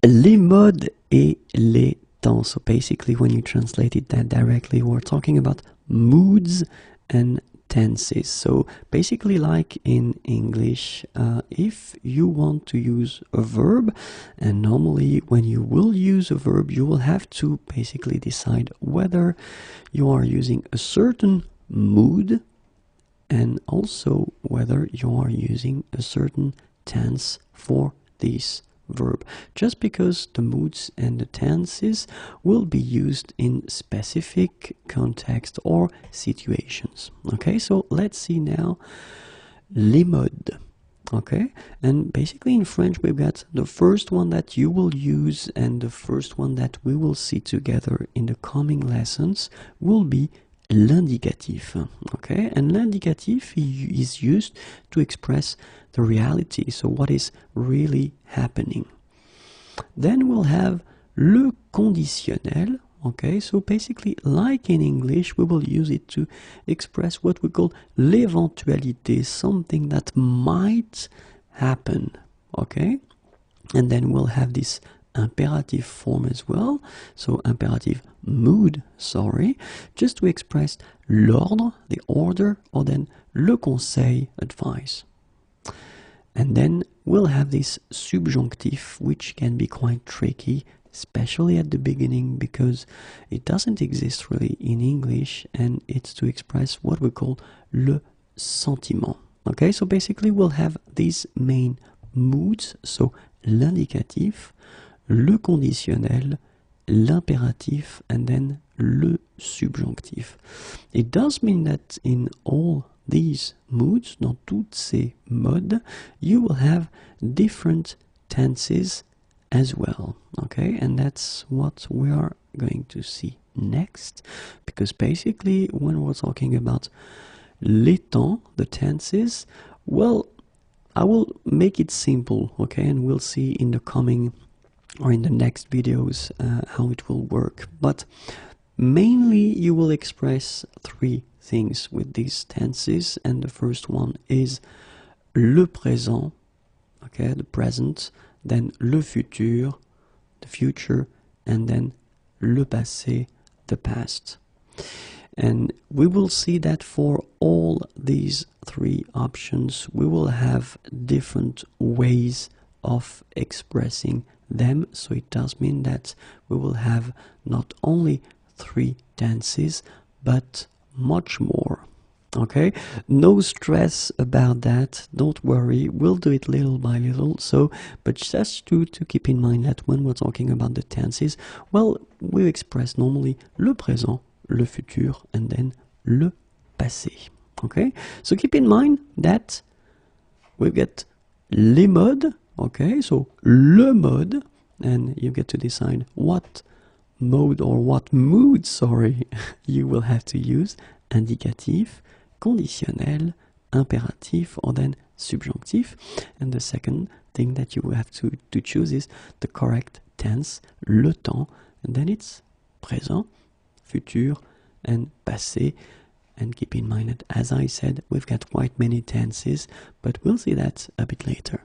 Les modes et les temps. So basically when you translate it that directly, we're talking about moods and tenses. So basically like in English, if you want to use a verb, and normally when you will use a verb, you will have to basically decide whether you are using a certain mood and also whether you are using a certain tense for this verb, just because the moods and the tenses will be used in specific context or situations. Okay, so let's see now les modes. Okay, and basically in French we've got the first one that you will use and the first one that we will see together in the coming lessons will be l'indicatif. Okay, and l'indicatif is used to express the reality, so what is really happening. Then we'll have le conditionnel. Okay, so basically like in English we will use it to express what we call l'éventualité, something that might happen. Okay, and then we'll have this imperative form as well, so imperative mood, sorry, just to express l'ordre, the order, or then le conseil, advice. And then we'll have this subjunctive, which can be quite tricky, especially at the beginning, because it doesn't exist really in English, and it's to express what we call le sentiment. Okay, so basically we'll have these main moods, so l'indicatif, le conditionnel, l'impératif, and then le subjonctif. It does mean that in all these moods, dans toutes ces modes, you will have different tenses as well. Okay, and that's what we are going to see next, because basically when we're talking about les temps, the tenses, well, I will make it simple, okay, and we'll see in the coming or in the next videos how it will work. But mainly you will express three things with these tenses, and the first one is le présent, okay, the present, then le futur, the future, and then le passé, the past. And we will see that for all these three options we will have different ways of expressing them, so it does mean that we will have not only three tenses but much more. Okay, no stress about that, don't worry, we'll do it little by little. So but just to keep in mind that when we're talking about the tenses, well, we express normally le présent, le futur, and then le passé. Okay, so keep in mind that we've got les modes. Okay, so le mode, and you get to decide what mode or what mood, sorry, you will have to use: indicatif, conditionnel, impératif, or then subjonctif. And the second thing that you will have to choose is the correct tense, le temps, and then it's présent, futur, and passé. And keep in mind that, as I said, we've got quite many tenses, but we'll see that a bit later.